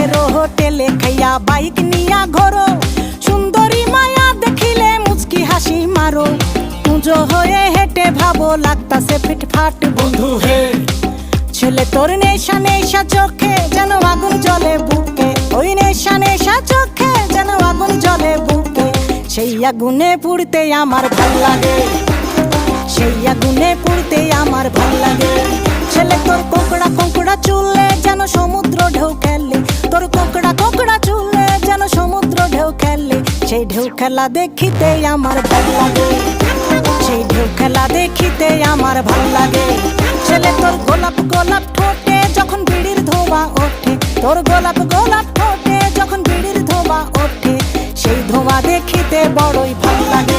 শহরের হোটেলে খাইয়া বাইক নিয়া ঘোরো, সুন্দরী মায়া দেখিলে মুচকি হাসি মারো, পুজো হয়ে হেঁটে ভাবো লাগতাছে ফিটফাট বন্ধু হে। ছেলে তোর নেশা নেশা চোখে যেন আগুন জ্বলে বুকে, ওই নেশা নেশা চোখে যেন আগুন জ্বলে বুকে, সেই আগুনে পুড়তে আমার ভাল লাগে, সেই আগুনে পুড়তে আমার ভাল লাগে। ছেলে তোর কোকড়া কোকড়া চুলে যেন সমুদ্র ঢেউ খেলে, তোর কোকড়া কোকড়া চুলে যেন সমুদ্র ঢেউ খেলে, সেই ঢেউ খেলা দেখিতে আমার ভাল লাগে, সেই ঢেউ খেলা দেখিতে আমার ভাল লাগে। ছেলে তোর গোলাপ গোলাপ ঠোঁটে যখন বিড়ির ধোঁয়া ওঠে, তোর গোলাপ গোলাপ ঠোঁটে যখন বিড়ির ধোঁয়া ওঠে, সেই ধোঁয়া দেখিতে বড়ই ভাল লাগে।